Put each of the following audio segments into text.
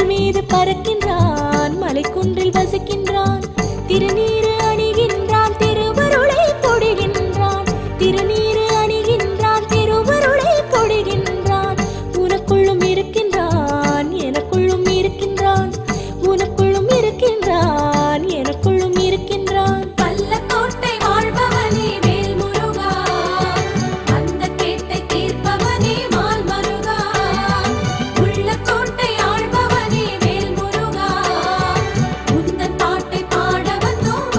மீது பறக்கின்றான், மலைக்குன்றில் வசிக்கின்றான். திருநீறு அணிகின்றான், திருவருளை பொழிகின்றான். திருநீறு அணிகின்றான், திருவருளை பொழிகின்றான். உனக்குள்ளும் இருக்கின்றான், எனக்குள்ளும் இருக்கின்றான். உனக்குள்ளும் இருக்கின்றான், எனக்குள்ளும் இருக்கின்றான். பள்ளக்கோட்டை வாழ்பவனே வேல் முருகா, அந்த கேட்டை தீர்ப்பவனே மால் மருகா. உள்ளக்கோட்டை ஆள்பவனே வேல் முருகா, உந்தன் பாட்டை பாட வந்தோம்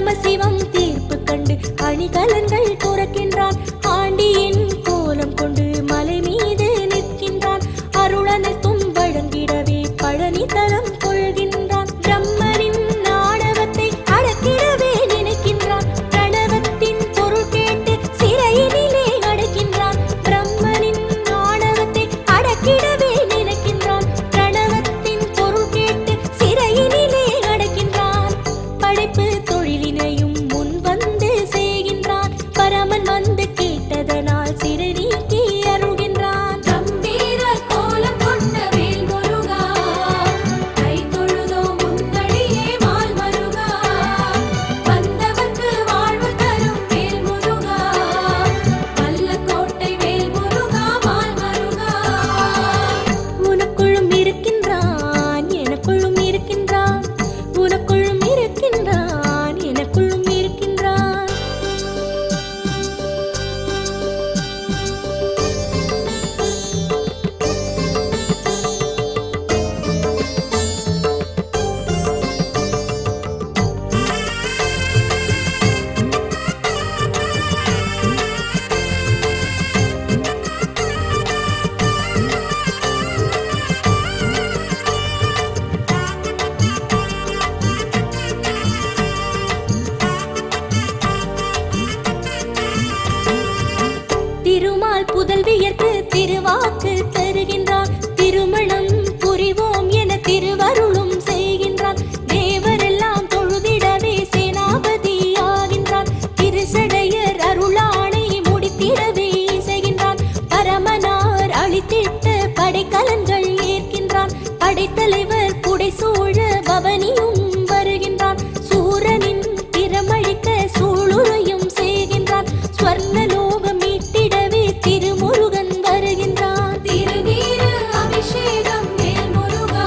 பரமசிவம் தீர்ப்பு கண்டு அணிகலன்கள் துறக்கின்றான். ஆண்டியின் கோலம் கொண்டு மலை மீது நிற்கின்றான். அருளனைத்தும் வழங்கிடவே பழனி தலம் கொள்கின்றான். பிரம்மனின் ஆணவத்தை அடக்கிடவே நினைக்கின்றான். பிரணவத்தின் பொருள் கேட்டு சிறையினிலே அடைக்கின்றான். பிரம்மனின் ஆணவத்தை அடக்கிடவே நினைக்கின்றான். பிரணவத்தின் பொருள் கேட்டு சிறையினிலே அடைக்கின்றான். படைப்பு தொழிலினையும் முன் வந்து செய்கின்றான். பரமன் வந்து கேட்டதனால் சிறை நீக்கி அருள்கின்றான். கம்பீர கோலம் கொண்ட வேல் முருகா, கை தொழுதோம் உன்னடியே மால் மருகா. வந்தவர்க்கு வாழ்வு தரும் வேல் முருகா, வல்லக்கோட்டை வேல் முருகா மால் மருகா. உனக்குள்ளும் இருக்கின்றான் எனக்குள்ளும் இருக்கின்றான். உனக்குள்ளும் இருக்கின்றான் எனக்குள்ளும் இருக்கின்றான். திருமால் புதல்வியர்க்கு திருவாக்கு தருகின்றான். திருமணம் புரிவோம் என திருவருளும் செய்கின்றான். தேவரெல்லாம் தொழுதிடவே சேனாபதியாகின்றான். திருசடையர் அருளானை முடித்திடவே செய்கின்றான். பரமனார் அளித்திட்ட படைக்கலன்கள் ஏற்கின்றான். படைத்தலைவர் புடைசூழ பவனியும் வருகின்றான். சூரனின் திறமழிக்க சூளுரையும் செய்கின்றான். ஸ்வர்ணலோகம் மீட்டிடவே திருமுருகன் வருகின்றான். திருநீறு அபிஷேகம் வேல் முருகா,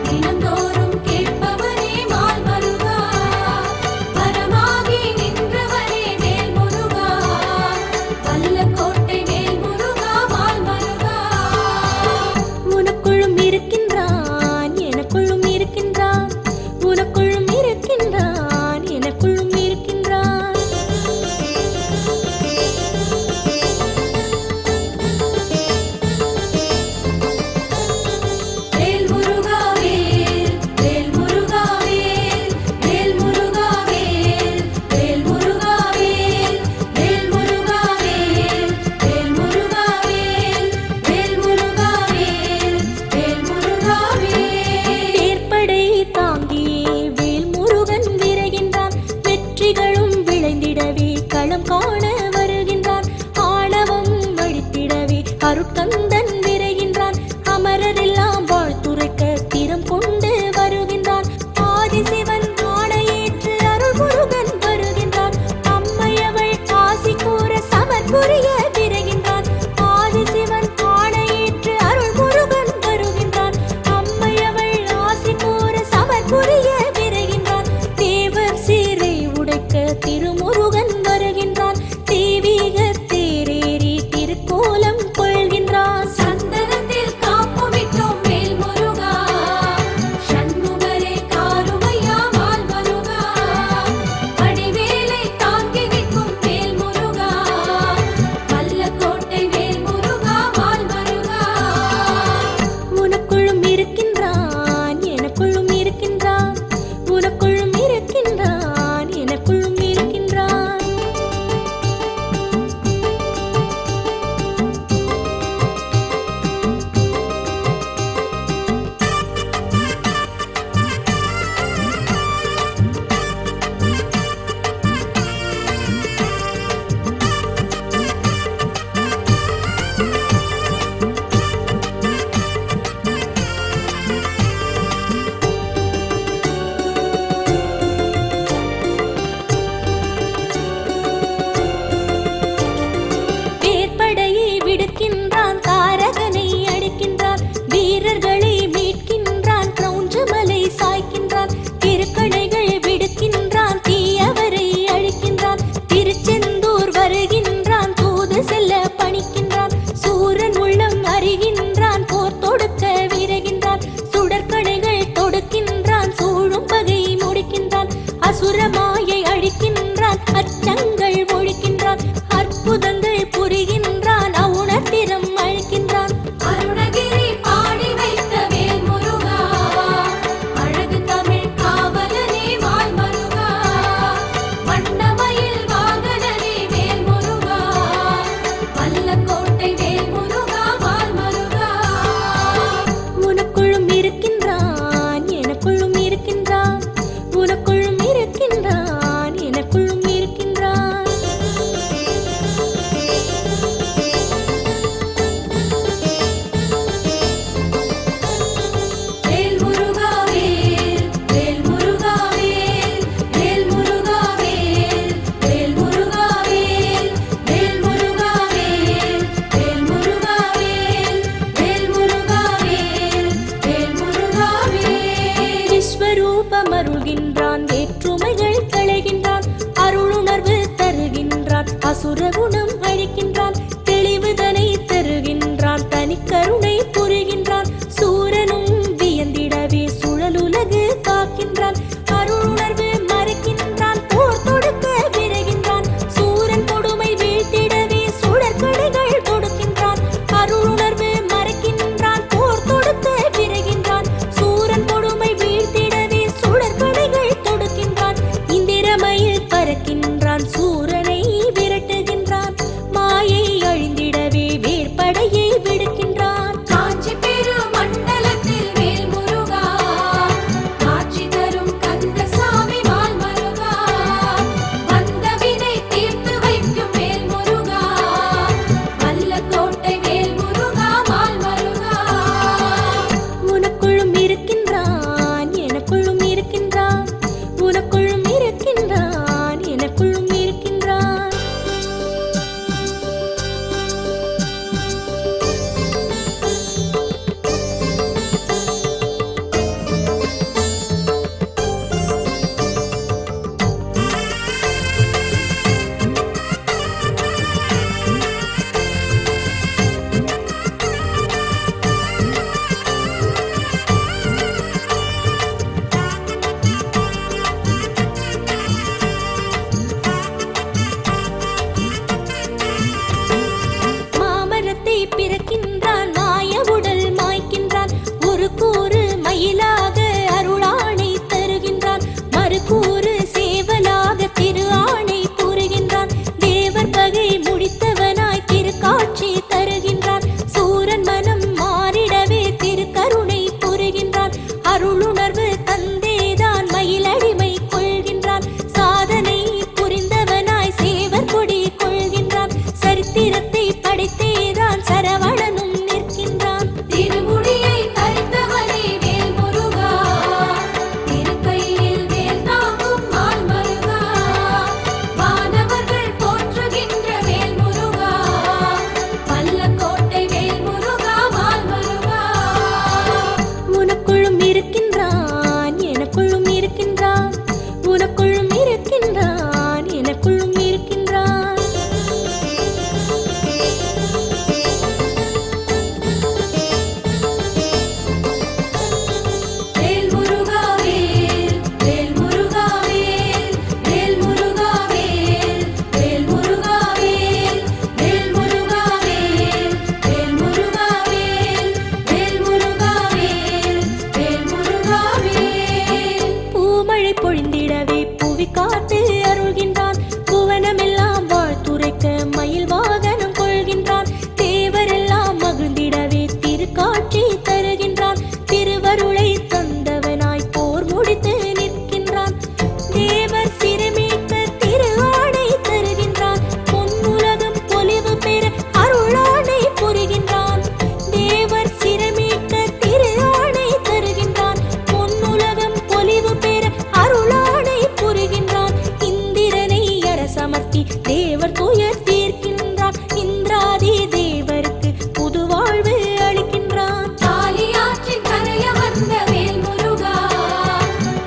தினந்தோறும் கேட்பவனே மால் மருகா. வரமாகி நின்றவனே வேல் முருகா, வல்லக்கோட்டை வேல் முருகா மால் மருகா. உனக்குள்ளும் இருக்கின்றான் எனக்குள்ளும் இருக்கின்றான். உனக்குள்ளும் இருக்கின்றான் எனக்குள்ளும் இருக்கின்றான். வேல் முருகா வேல், வேல் முருகா வேல், வேல் முருகா வேல், வேல் முருகா வேல், வேல் முருகா வேல், வேல் முருகா வேல், வேல் முருகா வேல், வேல் முருகா வேல். தேர்ப்படை தாங்கியே வேல் முருகன் விரைகின்றான். வெற்றிகளும் விளைந்திடவே களம் காண வருகின்றான். ஆணவம் அழித்திடவே அருட்கந்தன் விரைகின்றான். அமரரெல்லாம் வாழ்த்துரைக்க திறம் கொண்டு வருகின்றான். ஆதிசிவன் ஆணையேற்று அருள் முருகன் வருகின்றான். அம்மையவள் ஆசி கூற சமர் புரிய விரைகின்றான். ஆதிசிவன் ஆணையேற்று அருள் முருகன் வருகின்றான். அம்மையவள் ஆசி கூற சமர் புரிய விரைகின்றான். தேவர் சீரை உடைக்க திருமுருகன் வருகின்றான். தெய்வீக தேரேறி திருக்கோலம் கொள்கின்றான். சந்தனத்தில் காப்புமிட்டோம் வேல் முருகா, சண்முகரே காருமையா மால் மருகா. வடிவேலை தாங்கி நிற்கும் வேல் முருகா, வல்லக்கோட்டை வேல் முருகா மால் மருகா. உனக்குள்ளும் இருக்கின்றான் எனக்குள்ளும் இருக்கின்றான். உனக்குள்ளும் இருக்கின்றான் எனக்குள்ளும் இருக்கின்றான். வேற்படையை விடுக்கின்றான். தாரகனை அடிக்கின்றான். வீரர்களை மீட்கின்றான். கிரௌஞ்சமலை சாய்க்கின்றான். திருக்கணைகள் விடுக்கின்றான். தீயவரை அழிக்கின்றான். திருச்செந்தூர் வருகின்றான். தூது செல்ல பணிக்கின்றான். சூரன் உள்ளம் அறிகின்றான். போர் தொடுக்க விரைகின்றான். சுடற்கணைகள் தொடுக்கின்றான். சூழும் பகை முடிக்கின்றான். அசுரமாய அழிக்கின்றான், அச்சங்கள் ஒழிக்கின்றான், அற்புதங்கள் புரிகின்றான், அவுணர்திறம் அழிக்கின்றான். அருணகிரி பாடி வைத்த வேல் முருகா, அழகு தமிழ் காவலனே மால் மருகா, வண்ணமயில் வாகனனே வேல் முருகா, வல்லக்கோட்டை வேல் முருகா மால் மருகா. உனக்குள்ளும் இருக்கின்றான், எனக்குள்ளும் இருக்கின்றான், உனக்குள்ளும் இருக்கின்றான், எனக்குள்ளும் இருக்கின்றான். வேல் முருகா வேல், வேல் முருகா வேல், வேல் முருகா வேல், வேல் முருகா வேல், வேல் முருகா வேல், வேல் முருகா வேல், வேல் முருகா வேல், வேல் முருகா வேல். விஸ்வரூபம் அருள்கின்றான், வேற்றுமைகள் களைகின்றான், அருளுணர்வு தருகின்றான், அசுர குணம் அழிக்கின்றான், தெளிவுதனை தருகின்றான், தனிக்கருணை புரிகின்றான், சூரனும் வியந்திடவே சுழலுலகு காக்கின்றான், அருளுணர்வு மறைக்கின்றான், போர் தொடுக்க விரைகின்றான், சூரன் கொடுமை வீழ்த்திடவே சுடற்கடைகள் கொடுக்கின்றான், அருளுணர்வு மறைக்கின்றான், போர் தொடுக்க விரைகின்றான், சூரன் கொடுமை வீழ்த்திடவே சுடற்கடைகள் தொடுக்கின்றான், இந்திரமயில் பறக்கின்றான், சூரனை விரட்டுகின்றான், மாயை அழிந்திடவே வேற்படையை விடுக்கின்றான். காஞ்சி பெருமண்டலத்தில் வேல் முருகா, காட்சி தரும் கந்தசாமி மால் மருகா, வந்த வினை தீர்த்து வைக்கும் வேல் முருகா, வல்லக்கோட்டை வேல் முருகா மால் மருகா. உனக்குள்ளும் இருக்கின்றான், எனக்குள்ளும் இருக்கின்றான், உனக்குள்ளும் இருக்கின்றான், எனக்குள்ளும் இருக்கின்றான். மாமரத்தை பிறக்கின்றான், மாய உடல் மாய்க்கின்றான், ஒரு கூறு மயிலாக அருளாணை தருகின்றான், மறுகூறு சேவலாக திரு ஆணை புரிகின்றான், தேவர் பகை முடித்தவனாய் திருக்காட்சி தருகின்றான், சூரன் மனம் மாறிடவே திருக்கருணை புரிகின்றான், அருளுணர்வு தந்தேதான் மயிலடிமை கொள்கின்றான், சாதனை புரிந்தவனாய் சேவர் கொடி கொள்கின்றான், சரித்திரத்தை படைத்தேதான் சரவணனும் நிற்கின்றான். திருமுடியை தரித்தவனே வேல் முருகா, திருக்கையில் வேல் தாங்கும் மால் மருகா, வானவர்கள் போற்றுகின்ற வேல் முருகா, வல்லக்கோட்டை வேல் முருகா மால் மருகா. உனக்குள்ளும் இருக்கின்றான், எனக்குள்ளும் இருக்கின்றான், உனக்குள்ளும் இருக்கின்றான், எனக்குள்ளும் இருக்கின்றான். வேல் முருகா வேல், வேல் முருகா வேல், வேல் முருகா வேல், வேல் முருகா வேல், வேல் முருகா வேல், வேல் முருகா வேல், வேல் முருகா வேல், வேல் முருகா வேல். பூமழை பொழிந்திடவே புவி காத்து அருள்கின்றான், புவனமெல்லாம் வாழ்த்துரைக்க மயில் வாகனம் கொள்கின்றான், தேவரெல்லாம் மகிழ்ந்திடவே திருக்காட்சி தருகின்றான், திருவருளை தந்தவனாய் போர் முடித்து நிற்கின்றான், தேவர் சிறுமீட்க திரு ஆணை தருகின்றான், பொன்னுலகம் பொலிவு பெற அருளாணை புரிகின்றான், தேவர் சிறுமீட்க திரு ஆணை தருகின்றான், பொன்னுலகம் பொலிவு பெற அருளாணை புரிகின்றான், இந்திரனை அரசமர்த்தி தேவர் துயர் தீர்க்கின்றான், இந்திராதி தேவருக்கு புது வாழ்வு அளிக்கின்றான். தாலியாற்றின் கரைய வந்த வேல் முருகா,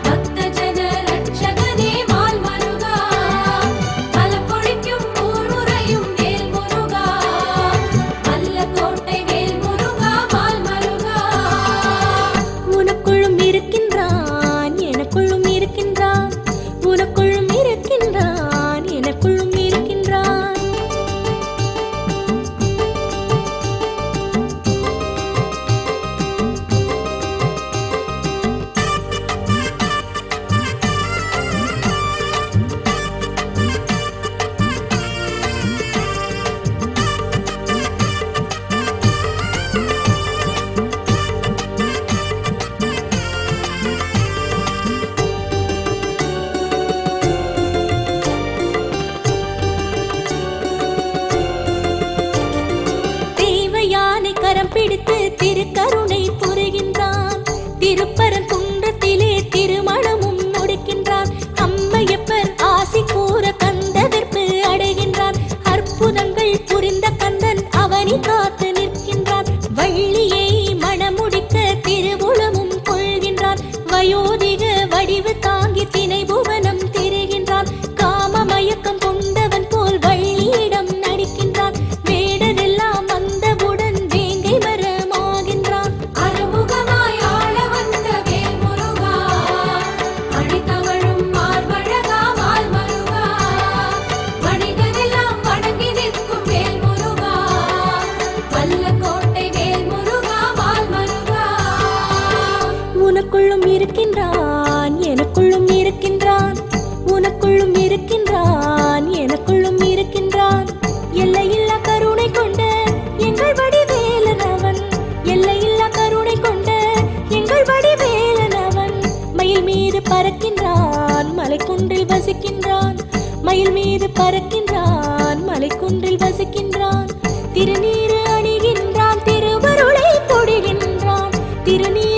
பக்த ஜன ரட்சகனே திருக்கருணை புரிகின்றான். திருப்பரங்குன்றத்திலே திருமணமும் முடிக்கின்றான். அம்மையப்பர் ஆசி கூற கந்தவிற்பு அடைகின்றான். அற்புதங்கள் புரிந்த கந்தன் அவனி காத்து நிற்கின்றான். வள்ளியை மணமுடிக்க திருவுளமும் கொள்கின்றான். வயோதிக வடிவு தாங்கி திணை புவனம் திரிகின்றான். காம மயக்கம் கொண்டவன் போல் வள்ளியிடம் நடிக்கின்றான். வேடரெல்லாம் வந்தவுடன் வேங்கை மரமாகின்றான். அறுமுகமாய் ஆள வந்த வேல் முருகா, அடித்தவழும் மார்பழகா மால் மருகா, மனிதரெல்லாம் வணங்கி நிற்கும் வேல் முருகா, வல்லக்கோட்டை வேல் முருகா மால் மருகா. உனக்குள்ளும் இருக்கின்றான், எனக்குள்ளும் இருக்கின்றான். உனக்குள்ளும் இருக்கின்றான், எனக்குள்ளும் இருக்கின்றான். எல்லையில்லா கருணை கொண்ட எங்கள் வடிவேலன் அவன். எல்லையில்லா கருணை கொண்ட எங்கள் வடிவேலன் அவன். மயில் மீது பறக்கின்றான், மலைக்குன்றில் வசிக்கின்றான். மயில் மீது பறக்கின்றான், மலைக்குன்றில் வசிக்கின்றான். திருநீறு அணிகின்றான், திருவருளை பொழிகின்றான். திருநீர்